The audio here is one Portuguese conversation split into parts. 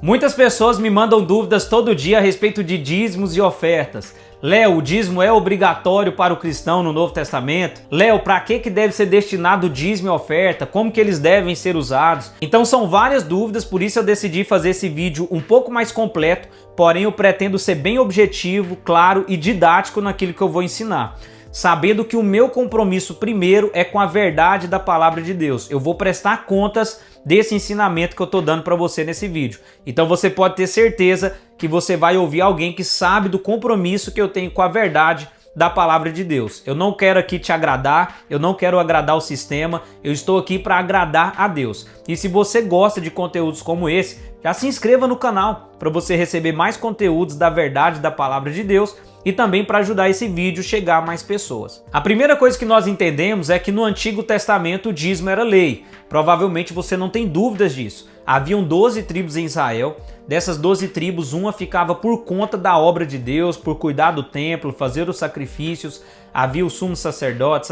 Muitas pessoas me mandam dúvidas todo dia a respeito de dízimos e ofertas. Léo, o dízimo é obrigatório para o cristão no Novo Testamento? Léo, para que deve ser destinado o dízimo e oferta? Como que eles devem ser usados? Então são várias dúvidas, por isso eu decidi fazer esse vídeo um pouco mais completo, porém eu pretendo ser bem objetivo, claro e didático naquilo que eu vou ensinar. Sabendo que o meu compromisso primeiro é com a verdade da palavra de Deus. Eu vou prestar contas desse ensinamento que eu estou dando para você nesse vídeo. Então você pode ter certeza que você vai ouvir alguém que sabe do compromisso que eu tenho com a verdade da palavra de Deus. Eu não quero aqui te agradar, eu não quero agradar o sistema, eu estou aqui para agradar a Deus. E se você gosta de conteúdos como esse, já se inscreva no canal para você receber mais conteúdos da verdade da palavra de Deus e também para ajudar esse vídeo a chegar a mais pessoas. A primeira coisa que nós entendemos é que no Antigo Testamento o dízimo era lei. Provavelmente você não tem dúvidas disso. Haviam 12 tribos em Israel. Dessas 12 tribos, uma ficava por conta da obra de Deus, por cuidar do templo, fazer os sacrifícios. Havia os sumos sacerdotes,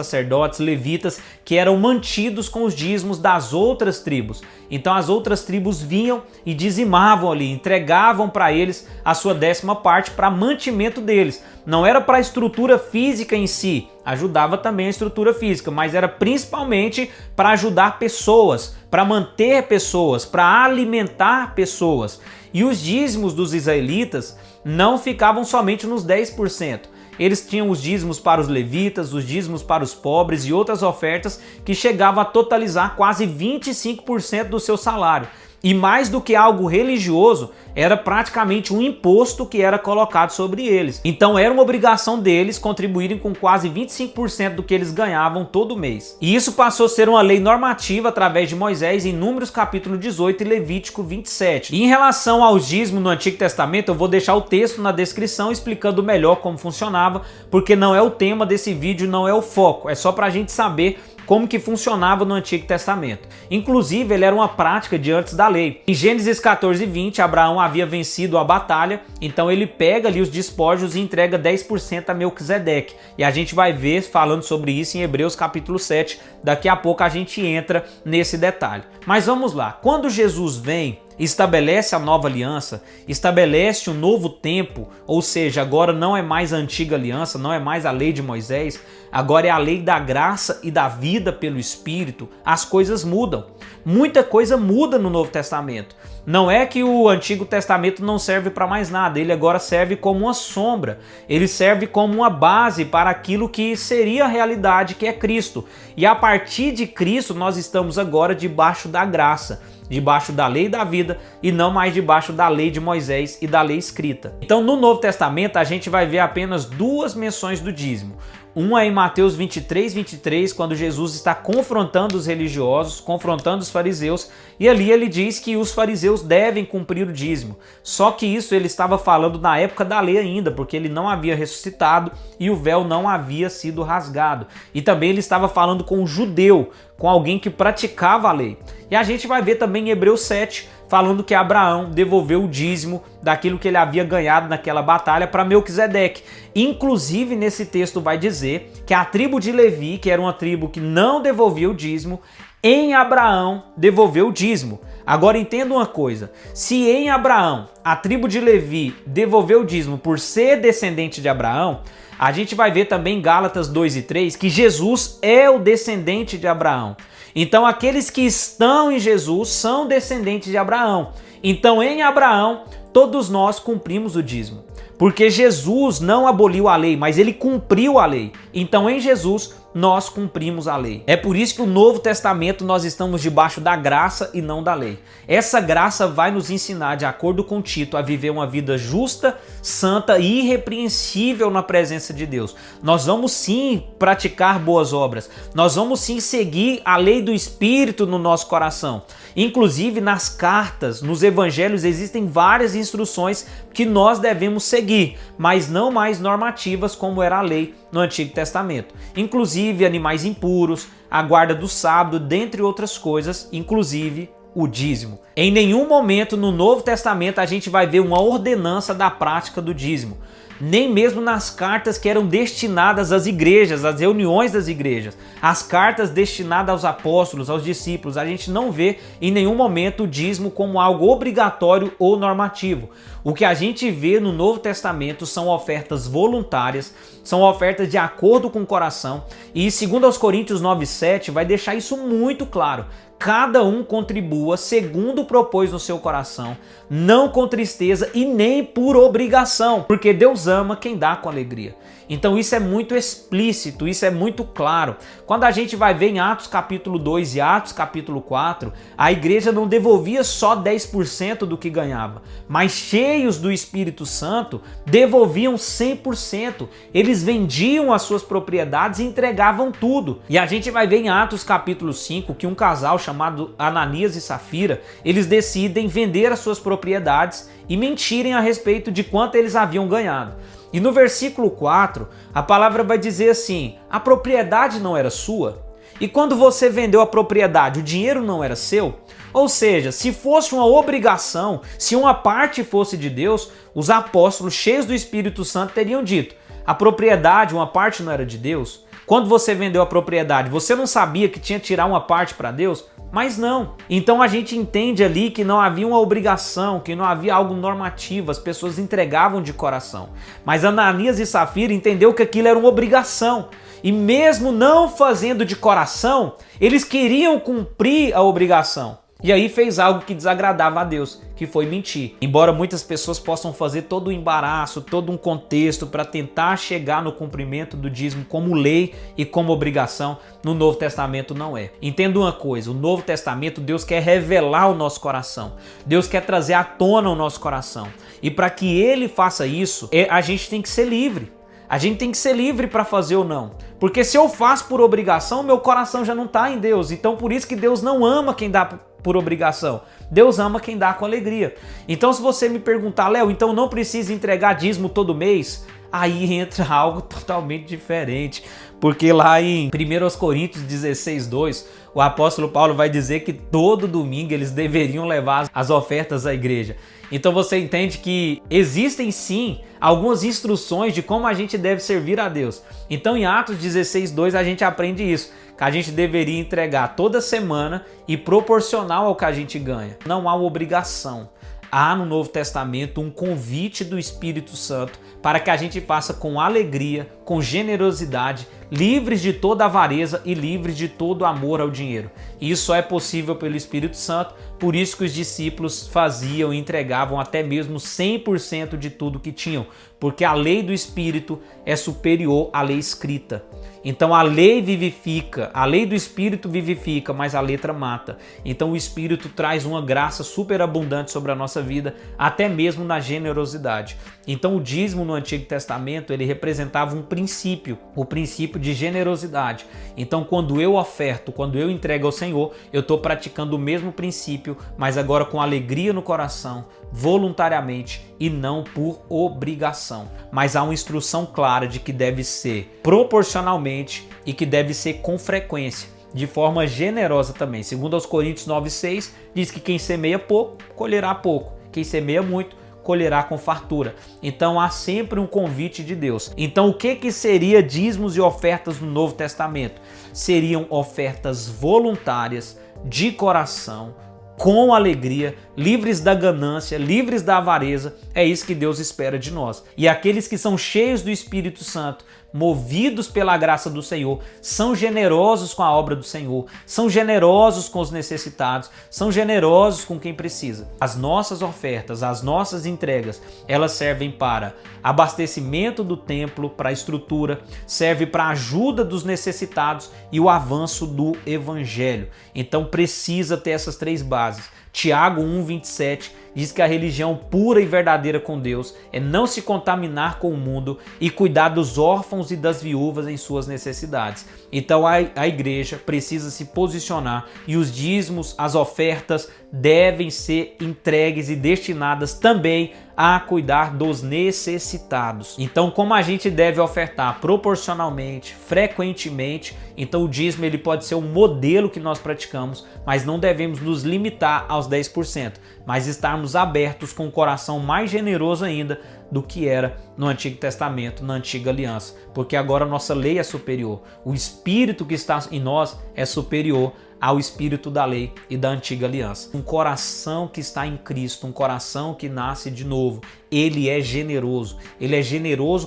levitas, que eram mantidos com os dízimos das outras tribos. Então as outras tribos vinham e dizimavam ali, entregavam para eles a sua 10ª parte para mantimento deles. Não era para a estrutura física em si, ajudava também a estrutura física, mas era principalmente para ajudar pessoas, para manter pessoas, para alimentar pessoas. E os dízimos dos israelitas não ficavam somente nos 10%. Eles tinham os dízimos para os levitas, os dízimos para os pobres e outras ofertas que chegavam a totalizar quase 25% do seu salário. E mais do que algo religioso, era praticamente um imposto que era colocado sobre eles. Então era uma obrigação deles contribuírem com quase 25% do que eles ganhavam todo mês. E isso passou a ser uma lei normativa através de Moisés em Números capítulo 18 e Levítico 27. E em relação aos dízimos no Antigo Testamento, eu vou deixar o texto na descrição explicando melhor como funcionava, porque não é o tema desse vídeo, não é o foco, é só pra gente saber como que funcionava no Antigo Testamento. Inclusive, ele era uma prática de antes da lei. Em Gênesis 14:20, Abraão havia vencido a batalha, então ele pega ali os despojos e entrega 10% a Melquisedeque. E a gente vai ver falando sobre isso em Hebreus capítulo 7. Daqui a pouco a gente entra nesse detalhe. Mas vamos lá. Quando Jesus vem, estabelece a nova aliança, estabelece um novo tempo, ou seja, agora não é mais a antiga aliança, não é mais a lei de Moisés, agora é a lei da graça e da vida pelo Espírito, as coisas mudam. Muita coisa muda no Novo Testamento. Não é que o Antigo Testamento não serve para mais nada, ele agora serve como uma sombra, ele serve como uma base para aquilo que seria a realidade, que é Cristo. E a partir de Cristo nós estamos agora debaixo da graça, debaixo da lei da vida e não mais debaixo da lei de Moisés e da lei escrita. Então no Novo Testamento a gente vai ver apenas duas menções do dízimo. Uma é em Mateus 23:23, quando Jesus está confrontando os religiosos, confrontando os fariseus, e ali ele diz que os fariseus devem cumprir o dízimo. Só que isso ele estava falando na época da lei ainda, porque ele não havia ressuscitado e o véu não havia sido rasgado. E também ele estava falando com um judeu, com alguém que praticava a lei. E a gente vai ver também em Hebreus 7, falando que Abraão devolveu o dízimo daquilo que ele havia ganhado naquela batalha para Melquisedeque. Inclusive, nesse texto vai dizer que a tribo de Levi, que era uma tribo que não devolvia o dízimo, em Abraão devolveu o dízimo. Agora entenda uma coisa, se em Abraão a tribo de Levi devolveu o dízimo por ser descendente de Abraão, a gente vai ver também em Gálatas 2:3 que Jesus é o descendente de Abraão. Então aqueles que estão em Jesus são descendentes de Abraão. Então em Abraão todos nós cumprimos o dízimo. Porque Jesus não aboliu a lei, mas ele cumpriu a lei. Então em Jesus nós cumprimos a lei. É por isso que no Novo Testamento nós estamos debaixo da graça e não da lei. Essa graça vai nos ensinar, de acordo com Tito, a viver uma vida justa, santa e irrepreensível na presença de Deus. Nós vamos sim praticar boas obras. Nós vamos sim seguir a lei do Espírito no nosso coração. Inclusive nas cartas, nos evangelhos existem várias instruções que nós devemos seguir, mas não mais normativas como era a lei no Antigo Testamento. Inclusive animais impuros, a guarda do sábado, dentre outras coisas, inclusive o dízimo. Em nenhum momento no Novo Testamento a gente vai ver uma ordenança da prática do dízimo. Nem mesmo nas cartas que eram destinadas às igrejas, às reuniões das igrejas. As cartas destinadas aos apóstolos, aos discípulos, a gente não vê em nenhum momento o dízimo como algo obrigatório ou normativo. O que a gente vê no Novo Testamento são ofertas voluntárias, são ofertas de acordo com o coração, e segundo aos Coríntios 9:7 vai deixar isso muito claro. Cada um contribua segundo propôs no seu coração, não com tristeza e nem por obrigação, porque Deus ama quem dá com alegria. Então isso é muito explícito, isso é muito claro. Quando a gente vai ver em Atos capítulo 2 e Atos capítulo 4, a igreja não devolvia só 10% do que ganhava, mas cheios do Espírito Santo, devolviam 100%. Eles vendiam as suas propriedades e entregavam tudo. E a gente vai ver em Atos capítulo 5 que um casal chamado Ananias e Safira, eles decidem vender as suas propriedades e mentirem a respeito de quanto eles haviam ganhado. E no versículo 4, a palavra vai dizer assim: a propriedade não era sua? E quando você vendeu a propriedade, o dinheiro não era seu? Ou seja, se fosse uma obrigação, se uma parte fosse de Deus, os apóstolos cheios do Espírito Santo teriam dito: a propriedade, uma parte não era de Deus? Quando você vendeu a propriedade, você não sabia que tinha que tirar uma parte para Deus? Mas não. Então a gente entende ali que não havia uma obrigação, que não havia algo normativo, as pessoas entregavam de coração. Mas Ananias e Safira entendeu que aquilo era uma obrigação. E mesmo não fazendo de coração, eles queriam cumprir a obrigação. E aí fez algo que desagradava a Deus, que foi mentir. Embora muitas pessoas possam fazer todo o embaraço, todo um contexto para tentar chegar no cumprimento do dízimo como lei e como obrigação, no Novo Testamento não é. Entenda uma coisa, o Novo Testamento, Deus quer revelar o nosso coração. Deus quer trazer à tona o nosso coração. E para que Ele faça isso, a gente tem que ser livre. A gente tem que ser livre para fazer ou não. Porque se eu faço por obrigação, meu coração já não está em Deus. Então por isso que Deus não ama quem dá por obrigação. Deus ama quem dá com alegria. Então se você me perguntar, Léo, então não precisa entregar dízimo todo mês? Aí entra algo totalmente diferente. Porque lá em 1 Coríntios 16:2, o apóstolo Paulo vai dizer que todo domingo eles deveriam levar as ofertas à igreja. Então você entende que existem sim algumas instruções de como a gente deve servir a Deus. Então em Atos 16:2 a gente aprende isso, que a gente deveria entregar toda semana e proporcional ao que a gente ganha. Não há obrigação. Há no Novo Testamento um convite do Espírito Santo para que a gente faça com alegria, com generosidade, livres de toda avareza e livres de todo amor ao dinheiro. Isso é possível pelo Espírito Santo, por isso que os discípulos faziam e entregavam até mesmo 100% de tudo que tinham, porque a lei do Espírito é superior à lei escrita. Então a lei vivifica, a lei do Espírito vivifica, mas a letra mata. Então o Espírito traz uma graça superabundante sobre a nossa vida, até mesmo na generosidade. Então o dízimo no Antigo Testamento, ele representava um princípio, o princípio de generosidade. Então quando eu oferto, quando eu entrego ao Senhor, eu estou praticando o mesmo princípio, mas agora com alegria no coração, voluntariamente e não por obrigação. Mas há uma instrução clara de que deve ser proporcionalmente e que deve ser com frequência, de forma generosa também. Segundo aos Coríntios 9:6, diz que quem semeia pouco, colherá pouco. Quem semeia muito, colherá com fartura. Então há sempre um convite de Deus. Então o que seria dízimos e ofertas no Novo Testamento? Seriam ofertas voluntárias, de coração, com alegria, livres da ganância, livres da avareza. É isso que Deus espera de nós. E aqueles que são cheios do Espírito Santo, movidos pela graça do Senhor, são generosos com a obra do Senhor, são generosos com os necessitados, são generosos com quem precisa. As nossas ofertas, as nossas entregas, elas servem para abastecimento do templo, para a estrutura, serve para a ajuda dos necessitados e o avanço do evangelho. Então precisa ter essas três bases. Tiago 1:27 diz que a religião pura e verdadeira com Deus é não se contaminar com o mundo e cuidar dos órfãos e das viúvas em suas necessidades. Então a igreja precisa se posicionar e os dízimos, as ofertas devem ser entregues e destinadas também a cuidar dos necessitados. Então, como a gente deve ofertar proporcionalmente, frequentemente, então o dízimo ele pode ser um modelo que nós praticamos, mas não devemos nos limitar aos 10%, mas estarmos abertos com o coração mais generoso ainda do que era no Antigo Testamento, na Antiga Aliança, porque agora a nossa lei é superior. O Espírito que está em nós é superior ao espírito da lei e da Antiga Aliança. Um coração que está em Cristo, um coração que nasce de novo, ele é generoso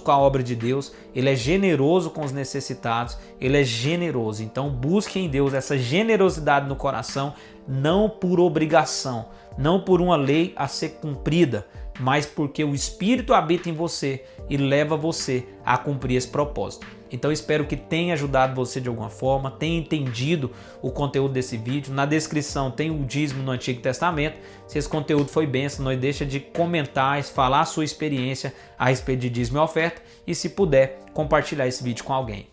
com a obra de Deus, ele é generoso com os necessitados, ele é generoso. Então busque em Deus essa generosidade no coração, não por obrigação, não por uma lei a ser cumprida, mas porque o Espírito habita em você e leva você a cumprir esse propósito. Então espero que tenha ajudado você de alguma forma, tenha entendido o conteúdo desse vídeo. Na descrição tem o dízimo no Antigo Testamento. Se esse conteúdo foi bênção, não deixa de comentar, falar a sua experiência a respeito de dízimo e oferta e, se puder, compartilhar esse vídeo com alguém.